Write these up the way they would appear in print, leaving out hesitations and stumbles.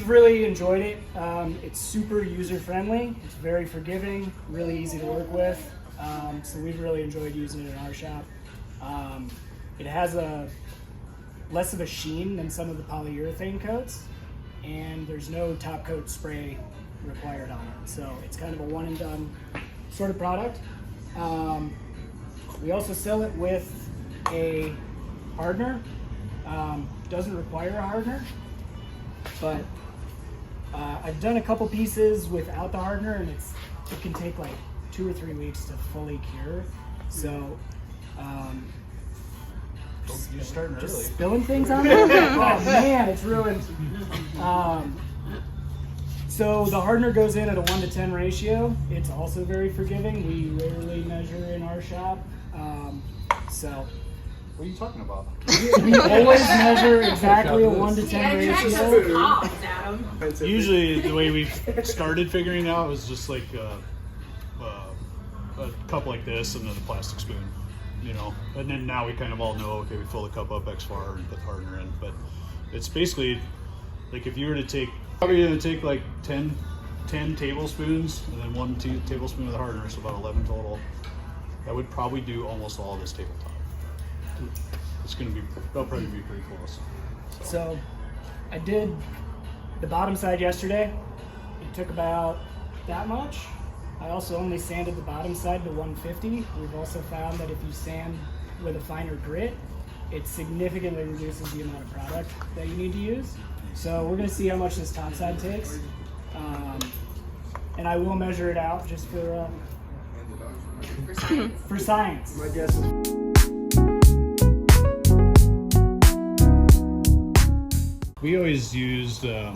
we've really enjoyed it. It's super user-friendly. It's very forgiving, really easy to work with. So we've really enjoyed using it in our shop. It has less of a sheen than some of the polyurethane coats, and there's no top coat spray required on it. So it's kind of a one and done sort of product. We also sell it with a hardener. Doesn't require a hardener, but I've done a couple pieces without the hardener, and it can take like 2 or 3 weeks to fully cure. So You're starting early. spilling things on there? Oh man, it's ruined. So the hardener goes in at a 1 to 10 ratio. It's also very forgiving. We rarely measure in our shop. So What are you talking about? we always measure exactly a 1 to 10 ratio. Usually the way we've started figuring out was just like a cup like this and then a plastic spoon, you know. And then now we kind of all know, okay, we fill the cup up X far and put the hardener in. But it's basically like if you were to take, probably going to take like 10 tablespoons and then 1 tablespoon of the hardener, so about 11 total. That would probably do almost all of this tabletop. It's going to be, that'll probably be pretty close. So I did the bottom side yesterday. It took about that much. I also only sanded the bottom side to 150. We've also found that if you sand with a finer grit, it significantly reduces the amount of product that you need to use. So we're going to see how much this top side takes. And I will measure it out just for science. My guess is we always used, I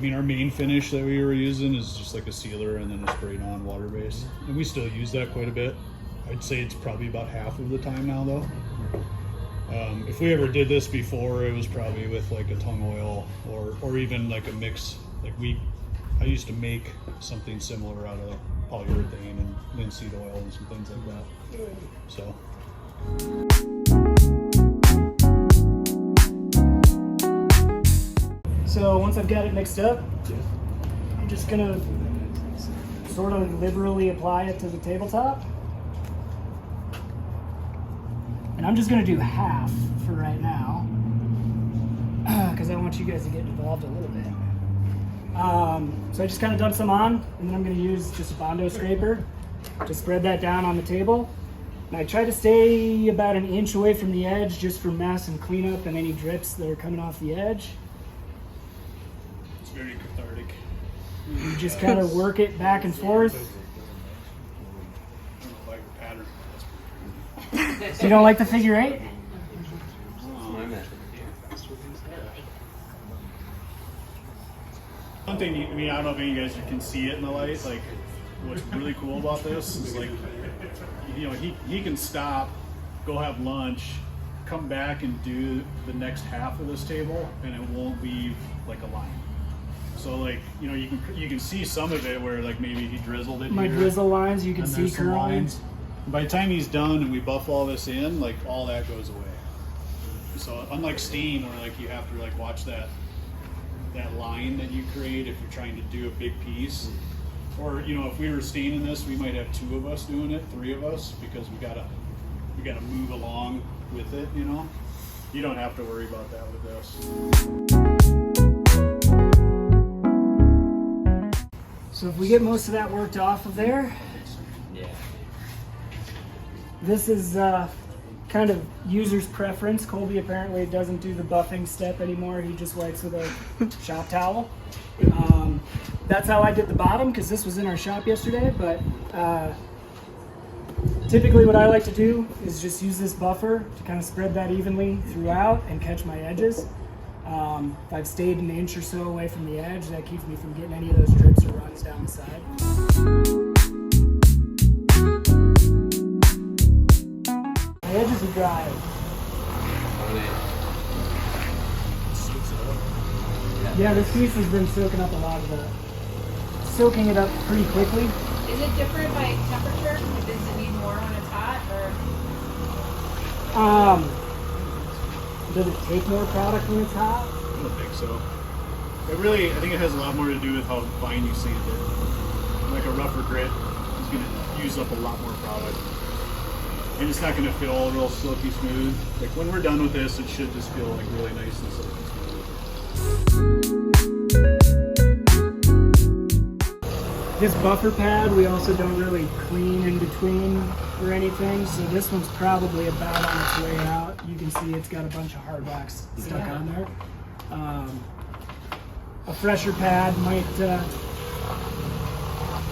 mean, our main finish that we were using is just like a sealer and then a sprayed on water base. And we still use that quite a bit. I'd say it's probably about half of the time now though. If we ever did this before, it was probably with like a tung oil or even like a mix. Like I used to make something similar out of polyurethane and linseed oil and some things like that. So. So once I've got it mixed up, I'm just gonna sort of liberally apply it to the tabletop. And I'm just gonna do half for right now, because I want you guys to get involved a little bit. So I just kind of dump some on, and then I'm gonna use just a Bondo scraper to spread that down on the table. And I try to stay about 1 inch away from the edge just for mess and cleanup and any drips that are coming off the edge. It's very cathartic. You just kind of work it back and forth. I don't like the pattern. So you don't like the figure 8? One thing, I mean, I don't know if any of you guys can see it in the light. Like, what's really cool about this is like, you know, he can stop, go have lunch, come back and do the next half of this table, and it won't leave like a line. So like, you know, you can see some of it where like maybe he drizzled it. My here, drizzle lines you can and see there's some currently. lines. By the time he's done and we buff all this in, like all that goes away. So unlike stain, where like you have to like watch that line that you create if you're trying to do a big piece, or you know, if we were staining this, we might have 2 of us doing it, 3 of us, because we gotta move along with it. You know, you don't have to worry about that with this. So if we get most of that worked off of there, this is kind of user's preference. Colby apparently doesn't do the buffing step anymore. He just wipes with a shop towel. That's how I did the bottom, because this was in our shop yesterday, but typically what I like to do is just use this buffer to kind of spread that evenly throughout and catch my edges. If I've stayed 1 inch or so away from the edge, that keeps me from getting any of those drips or runs down the side. The edges are dry. Yeah, this piece has been soaking up a lot of soaking it up pretty quickly. Is it different by temperature? Does it need more when it's hot, or? Does it take more product when it's hot? I don't think so. But really, I think it has a lot more to do with how fine you sand it. Like a rougher grit is going to use up a lot more product. And it's not going to feel real silky smooth. Like when we're done with this, it should just feel like really nice and silky smooth. This buffer pad, we also don't really clean in between or anything, so this one's probably about on its way out. You can see it's got a bunch of hard wax stuck on there. A fresher pad might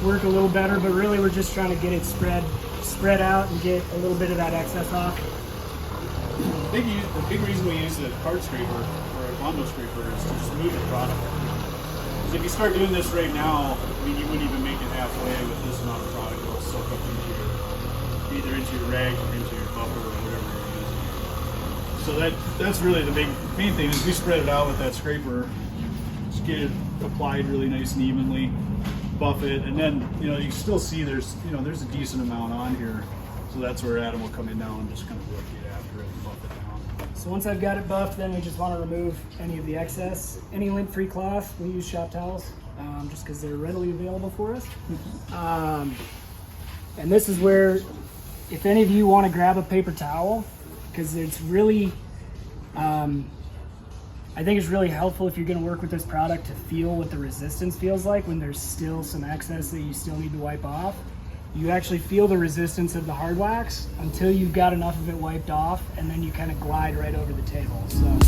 work a little better, but really we're just trying to get it spread out and get a little bit of that excess off. The big reason we use a card scraper or a Bondo scraper is to smooth the product. Because if you start doing this right now, I mean, you wouldn't even make it halfway with this amount of product. It'll soak up either into your rag or into your buffer or whatever you're using. So that's really the main thing is we spread it out with that scraper, just get it applied really nice and evenly, buff it, and then you still see there's a decent amount on here. So that's where Adam will come in now and just kind of get after it and buff it down. So once I've got it buffed, then we just want to remove any of the excess. Any lint-free cloth, we use shop towels, just because they're readily available for us. And this is where, if any of you want to grab a paper towel, because it's really, I think it's really helpful if you're going to work with this product to feel what the resistance feels like when there's still some excess that you still need to wipe off. You actually feel the resistance of the hard wax until you've got enough of it wiped off, and then you kind of glide right over the table. So,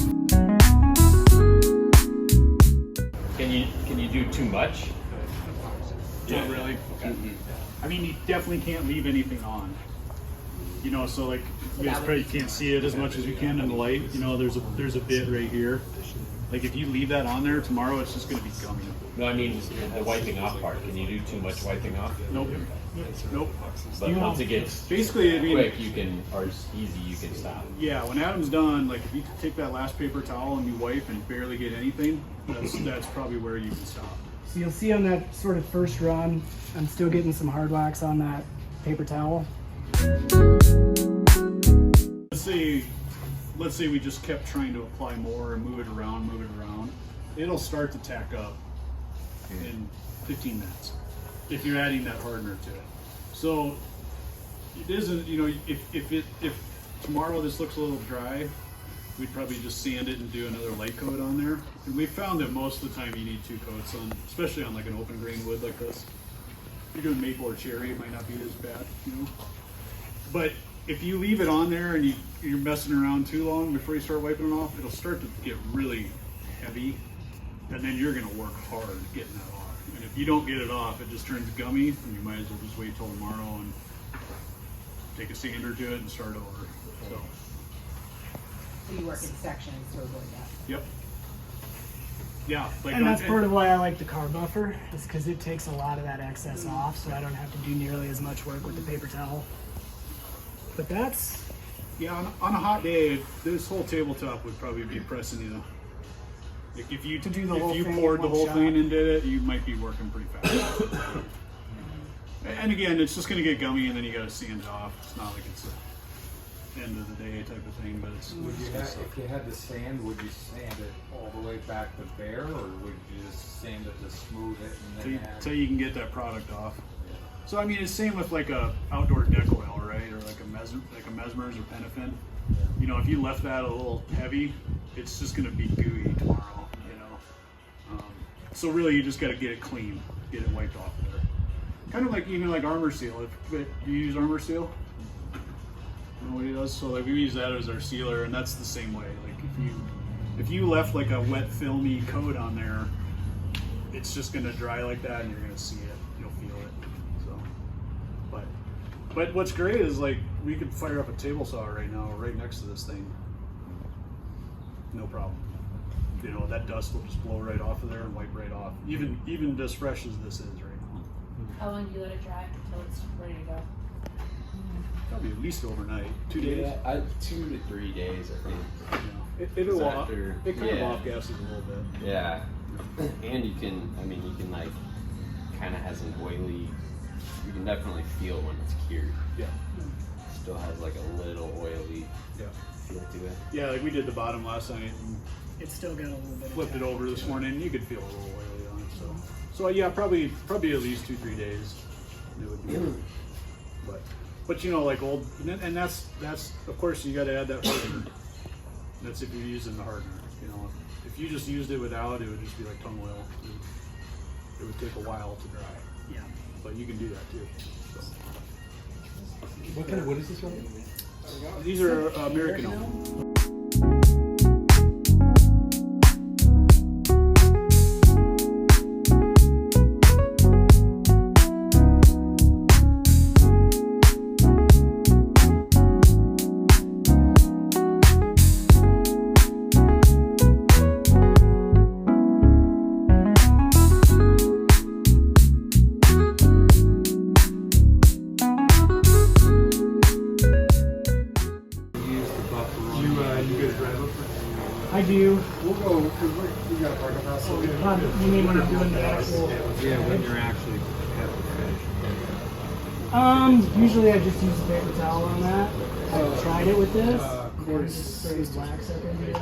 can you do too much? Not really. Okay. I mean, you definitely can't leave anything on. So like you guys probably can't see it as much as you can in the light. There's a bit right here. Like if you leave that on there tomorrow, it's just going to be gummy. No, I mean the wiping off part. Can you do too much wiping off? Nope. But once it gets basically, I mean, quick, you can, or easy, you can stop. Yeah, when Adam's done, like if you take that last paper towel and you wipe and barely get anything, that's probably where you can stop. so you'll see on that sort of first run, I'm still getting some hard wax on that paper towel. Let's say we just kept trying to apply more and move it around. It'll start to tack up in 15 minutes if you're adding that hardener to it. So it isn't, if tomorrow this looks a little dry, we'd probably just sand it and do another light coat on there. And we found that most of the time you need 2 coats on, especially on like an open grain wood like this. If you're doing maple or cherry, it might not be as bad, But if you leave it on there and you're messing around too long before you start wiping it off, it'll start to get really heavy, and then you're going to work hard getting that off. And if you don't get it off, it just turns gummy, and you might as well just wait till tomorrow and take a sander to it and start over. So you work in sections to avoid that. Yep. Yeah. And that's part of why I like the car buffer, is because it takes a lot of that excess off, so I don't have to do nearly as much work with the paper towel. But that's... Yeah, on a hot day, this whole tabletop would probably be pressing you. Like if you poured the whole thing and did it, you might be working pretty fast. And again, it's just going to get gummy, and then you got to sand it off. It's not like it's the end of the day type of thing, but it's. If you had to sand, would you sand it all the way back to bare, or would you just sand it to smooth it and then Till you can get that product off. So I mean, it's same with like a outdoor deck oil, right, or like a Mesmer's or Penafin. If you left that a little heavy, it's just going to be gooey tomorrow. So really, you just got to get it clean, get it wiped off of there. Kind of like even like Armor Seal. If you use Armor Seal, you know what it does. So like we use that as our sealer, and that's the same way. Like if you left like a wet filmy coat on there, it's just going to dry like that, and you're going to see it. You'll feel it. So, but what's great is like we could fire up a table saw right now, right next to this thing. No problem. That dust will just blow right off of there and wipe right off. Even as fresh as this is right now. How long do you let it dry until it's ready to go? Probably at least overnight. 2 days. Yeah, 2 to 3 days, I think. It'll After- it kind of yeah. off gases a little bit. Yeah, and you can like, kind of has an oily. You can definitely feel when it's cured. Yeah. Still has like a little oily Yeah. feel to it. Yeah, like we did the bottom last night, and it's still got a little bit. Flipped it of over this morning. You could feel a little oily on it. So yeah, probably at least 2-3 days. It would be. But you know, like old, and that's of course you got to add that hardener. That's if you're using the hardener. You know, if you just used it without, it would just be like tongue oil. It would take a while to dry. Yeah. But you can do that too. So. What is this one? These are American Elm. I do. We'll go, because we got a parking house. So You mean when I'm doing the actual? Yeah, when you're actually have the finish. Usually I just use a paper towel on that. I've tried it with this. of course. Just throw this wax up in there.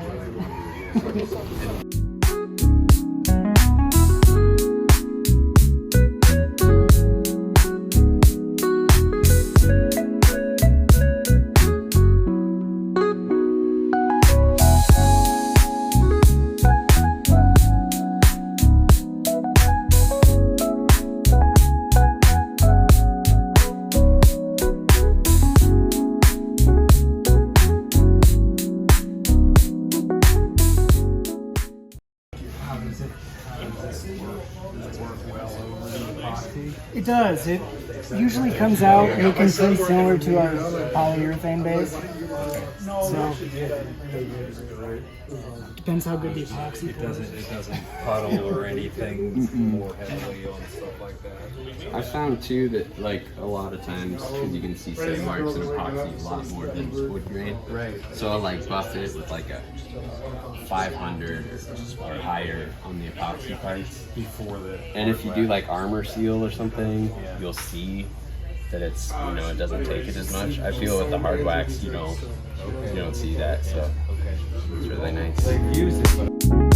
It does. It usually comes out looking pretty similar to our polyurethane base. So depends how good the epoxy It doesn't puddle or anything more heavily on stuff like that. I found too that like a lot of times, because you can see sand marks in epoxy a lot more than wood grain. Right. So I'll like buff it with like a 500 or higher on the epoxy parts. Before the. And if you do like armor seal or something, you'll see that it's, you know, it doesn't take it as much. I feel with the hard wax, you don't see that. So it's really nice. They've used it, but